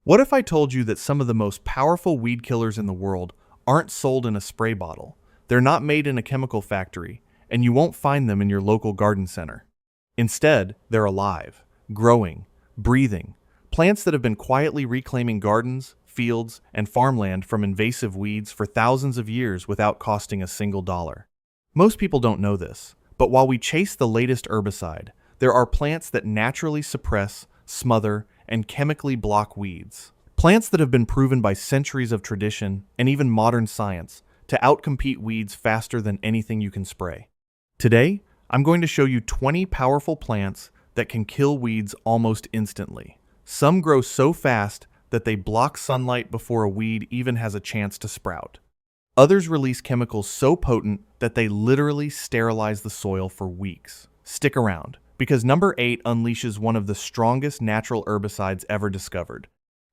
What if I told you that some of the most powerful weed killers in the world aren't sold in a spray bottle? They're not made in a chemical factory, and you won't find them in your local garden center. Instead, they're alive, growing, breathing, plants that have been quietly reclaiming gardens, fields, and farmland from invasive weeds for thousands of years without costing a single dollar. Most people don't know this, but while we chase the latest herbicide, there are plants that naturally suppress, smother, and chemically block weeds. Plants that have been proven by centuries of tradition and even modern science to outcompete weeds faster than anything you can spray. Today, I'm going to show you 20 powerful plants that can kill weeds almost instantly. Some grow so fast that they block sunlight before a weed even has a chance to sprout. Others release chemicals so potent that they literally sterilize the soil for weeks. Stick around, because number 8 unleashes one of the strongest natural herbicides ever discovered.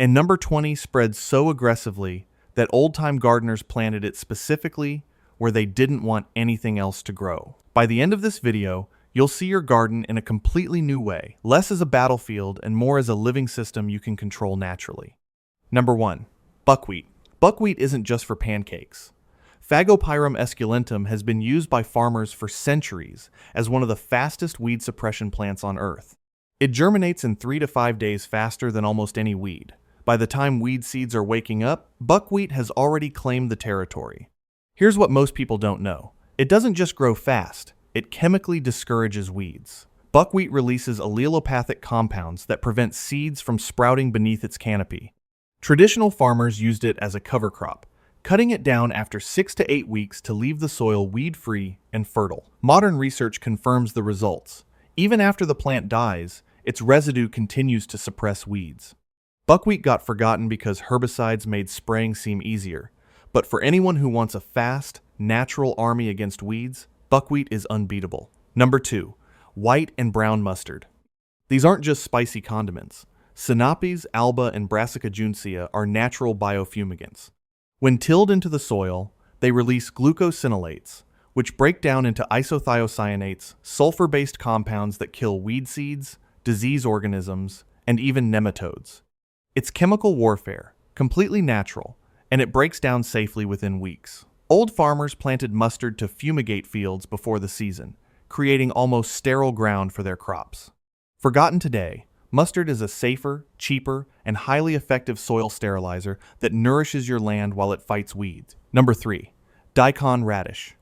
And number 20 spreads so aggressively that old-time gardeners planted it specifically where they didn't want anything else to grow. By the end of this video, you'll see your garden in a completely new way, less as a battlefield and more as a living system you can control naturally. Number 1. Buckwheat. Buckwheat isn't just for pancakes. Phagopyrum esculentum has been used by farmers for centuries as one of the fastest weed suppression plants on Earth. It germinates in 3 to 5 days faster than almost any weed. By the time weed seeds are waking up, buckwheat has already claimed the territory. Here's what most people don't know. It doesn't just grow fast, it chemically discourages weeds. Buckwheat releases allelopathic compounds that prevent seeds from sprouting beneath its canopy. Traditional farmers used it as a cover crop, cutting it down after 6 to 8 weeks to leave the soil weed-free and fertile. Modern research confirms the results. Even after the plant dies, its residue continues to suppress weeds. Buckwheat got forgotten because herbicides made spraying seem easier. But for anyone who wants a fast, natural army against weeds, buckwheat is unbeatable. Number 2. White and brown mustard. These aren't just spicy condiments. Sinapes, alba, and brassica juncea are natural biofumigants. When tilled into the soil, they release glucosinolates, which break down into isothiocyanates, sulfur-based compounds that kill weed seeds, disease organisms, and even nematodes. It's chemical warfare, completely natural, and it breaks down safely within weeks. Old farmers planted mustard to fumigate fields before the season, creating almost sterile ground for their crops. Forgotten today, mustard is a safer, cheaper, and highly effective soil sterilizer that nourishes your land while it fights weeds. Number 3. Daikon radish.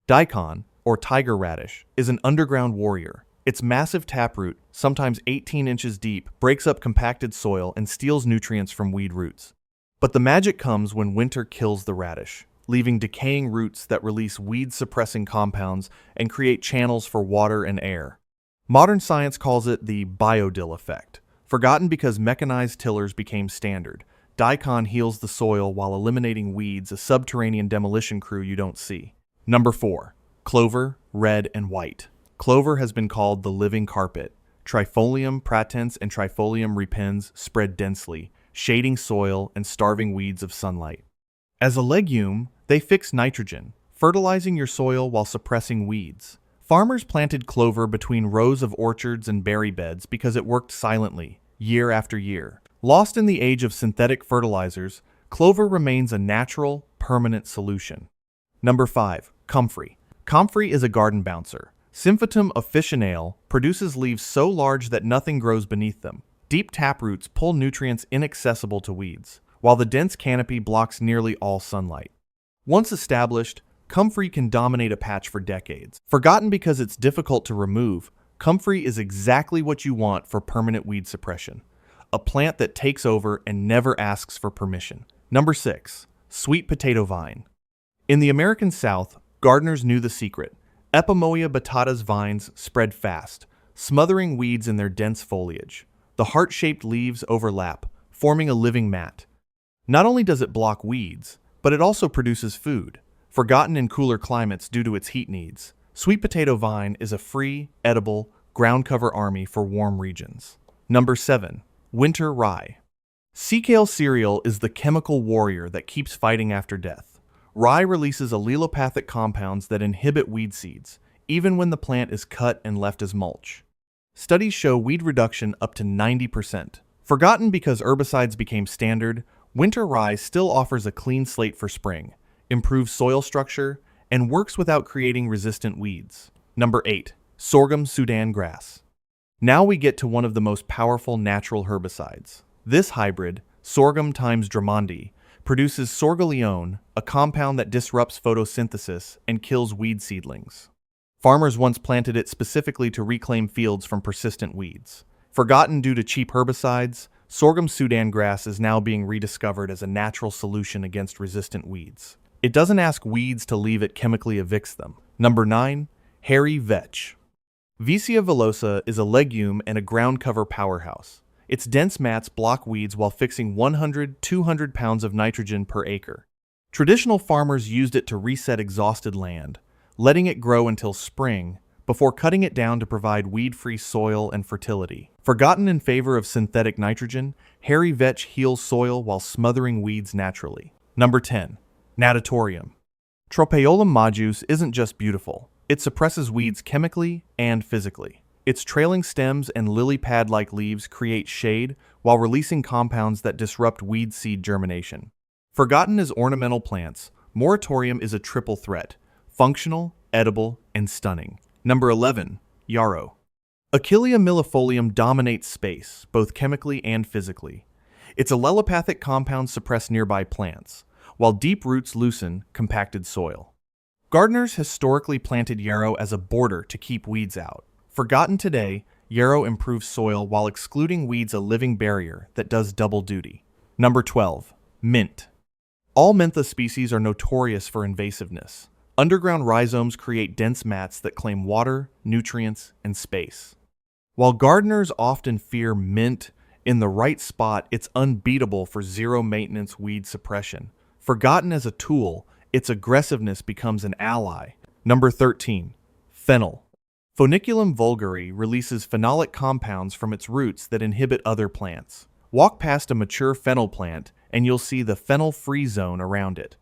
Daikon, or tiger radish, is an underground warrior. Its massive taproot, sometimes 18 inches deep, breaks up compacted soil and steals nutrients from weed roots. But the magic comes when winter kills the radish, leaving decaying roots that release weed-suppressing compounds and create channels for water and air. Modern science calls it the biodill effect. Forgotten because mechanized tillers became standard, Daikon heals the soil while eliminating weeds, a subterranean demolition crew you don't see. Number 4. Clover, red and white. Clover has been called the living carpet. Trifolium pratense and Trifolium repens spread densely, shading soil and starving weeds of sunlight. As a legume, they fix nitrogen, fertilizing your soil while suppressing weeds. Farmers planted clover between rows of orchards and berry beds because it worked silently, year after year. Lost in the age of synthetic fertilizers, clover remains a natural, permanent solution. Number 5. Comfrey. Comfrey is a garden bouncer. Symphytum officinale produces leaves so large that nothing grows beneath them. Deep taproots pull nutrients inaccessible to weeds, while the dense canopy blocks nearly all sunlight. Once established, comfrey can dominate a patch for decades. Forgotten because it's difficult to remove, comfrey is exactly what you want for permanent weed suppression. A plant that takes over and never asks for permission. Number 6. Sweet potato vine. In the American South, gardeners knew the secret. Epimoia batatas vines spread fast, smothering weeds in their dense foliage. The heart-shaped leaves overlap, forming a living mat. Not only does it block weeds, but it also produces food. Forgotten in cooler climates due to its heat needs, sweet potato vine is a free, edible, ground cover army for warm regions. Number 7. Winter rye. Sea kale cereal is the chemical warrior that keeps fighting after death. Rye releases allelopathic compounds that inhibit weed seeds, even when the plant is cut and left as mulch. Studies show weed reduction up to 90%. Forgotten because herbicides became standard, winter rye still offers a clean slate for spring, improves soil structure, and works without creating resistant weeds. Number 8. Sorghum Sudan grass. Now we get to one of the most powerful natural herbicides. This hybrid, sorghum times Drummondii, produces sorgoleone, a compound that disrupts photosynthesis and kills weed seedlings. Farmers once planted it specifically to reclaim fields from persistent weeds. Forgotten due to cheap herbicides, sorghum Sudan grass is now being rediscovered as a natural solution against resistant weeds. It doesn't ask weeds to leave, it chemically evicts them. Number 9. Hairy vetch. Vicia villosa is a legume and a ground cover powerhouse. Its dense mats block weeds while fixing 100–200 pounds of nitrogen per acre. Traditional farmers used it to reset exhausted land, letting it grow until spring, before cutting it down to provide weed-free soil and fertility. Forgotten in favor of synthetic nitrogen, hairy vetch heals soil while smothering weeds naturally. Number 10. Natatorium. Tropaeolum majus isn't just beautiful. It suppresses weeds chemically and physically. Its trailing stems and lily pad-like leaves create shade while releasing compounds that disrupt weed seed germination. Forgotten as ornamental plants, Moratorium is a triple threat: functional, edible, and stunning. Number 11. Yarrow. Achillea millefolium dominates space, both chemically and physically. Its allelopathic compounds suppress nearby plants, while deep roots loosen compacted soil. Gardeners historically planted yarrow as a border to keep weeds out. Forgotten today, yarrow improves soil while excluding weeds, a living barrier that does double duty. Number 12. Mint. All mentha species are notorious for invasiveness. Underground rhizomes create dense mats that claim water, nutrients, and space. While gardeners often fear mint, in the right spot it's unbeatable for zero-maintenance weed suppression. Forgotten as a tool, its aggressiveness becomes an ally. Number 13. Fennel. Phoniculum vulgare releases phenolic compounds from its roots that inhibit other plants. Walk past a mature fennel plant and you'll see the fennel-free zone around it.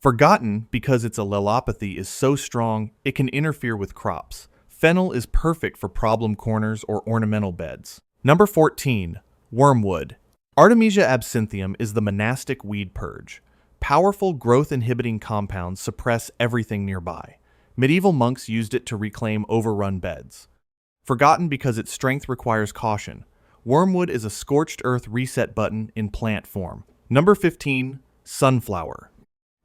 Forgotten because its allelopathy is so strong it can interfere with crops. Fennel is perfect for problem corners or ornamental beds. Number 14. Wormwood. Artemisia absinthium is the monastic weed purge. Powerful growth-inhibiting compounds suppress everything nearby. Medieval monks used it to reclaim overrun beds. Forgotten because its strength requires caution, wormwood is a scorched earth reset button in plant form. Number 15. Sunflower.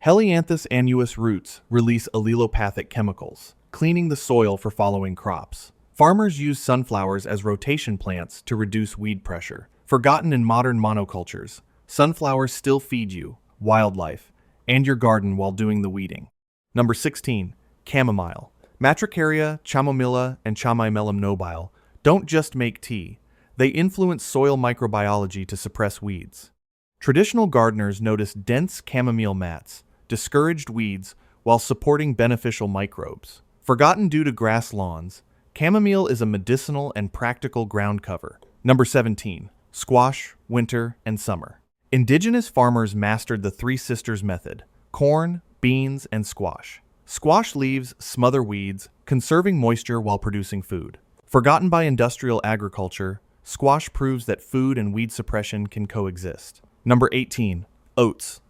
Helianthus annuus roots release allelopathic chemicals, cleaning the soil for following crops. Farmers use sunflowers as rotation plants to reduce weed pressure. Forgotten in modern monocultures, sunflowers still feed you, wildlife, and your garden while doing the weeding. Number 16. Chamomile. Matricaria, chamomilla, and chamomillum nobile don't just make tea, they influence soil microbiology to suppress weeds. Traditional gardeners noticed dense chamomile mats, discouraged weeds while supporting beneficial microbes. Forgotten due to grass lawns, chamomile is a medicinal and practical ground cover. Number 17. Squash, winter, and summer. Indigenous farmers mastered the Three Sisters method: corn, beans, and squash. Squash leaves smother weeds, conserving moisture while producing food. Forgotten by industrial agriculture, squash proves that food and weed suppression can coexist. Number 18. Oats.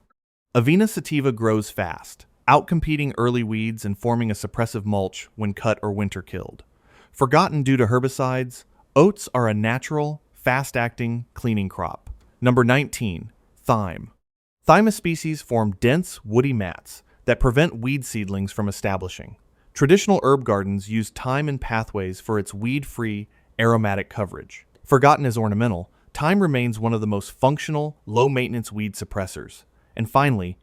Avena sativa grows fast, outcompeting early weeds and forming a suppressive mulch when cut or winter killed. Forgotten due to herbicides, oats are a natural, fast-acting cleaning crop. Number 19. Thyme. Thyme species form dense, woody mats that prevent weed seedlings from establishing. Traditional herb gardens use thyme in pathways for its weed-free, aromatic coverage. Forgotten as ornamental, thyme remains one of the most functional, low-maintenance weed suppressors. And finally,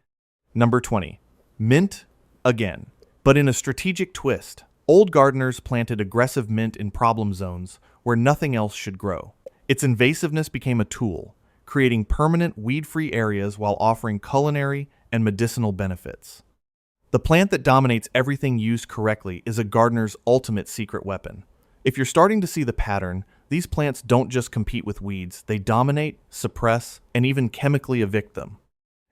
number 20. Mint again, but in a strategic twist. Old gardeners planted aggressive mint in problem zones where nothing else should grow. Its invasiveness became a tool, creating permanent weed-free areas while offering culinary and medicinal benefits. The plant that dominates everything used correctly is a gardener's ultimate secret weapon. If you're starting to see the pattern, these plants don't just compete with weeds, they dominate, suppress, and even chemically evict them.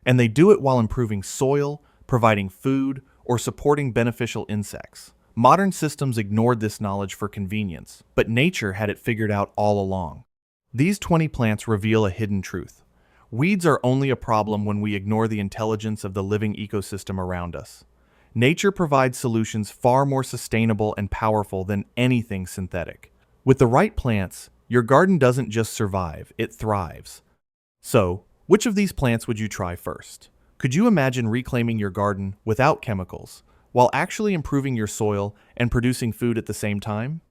And they do it while improving soil, providing food, or supporting beneficial insects. Modern systems ignored this knowledge for convenience, but nature had it figured out all along. These 20 plants reveal a hidden truth. Weeds are only a problem when we ignore the intelligence of the living ecosystem around us. Nature provides solutions far more sustainable and powerful than anything synthetic. With the right plants, your garden doesn't just survive, it thrives. So, which of these plants would you try first? Could you imagine reclaiming your garden without chemicals, while actually improving your soil and producing food at the same time?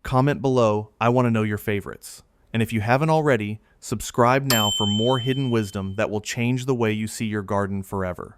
Comment below, I want to know your favorites. And if you haven't already, subscribe now for more hidden wisdom that will change the way you see your garden forever.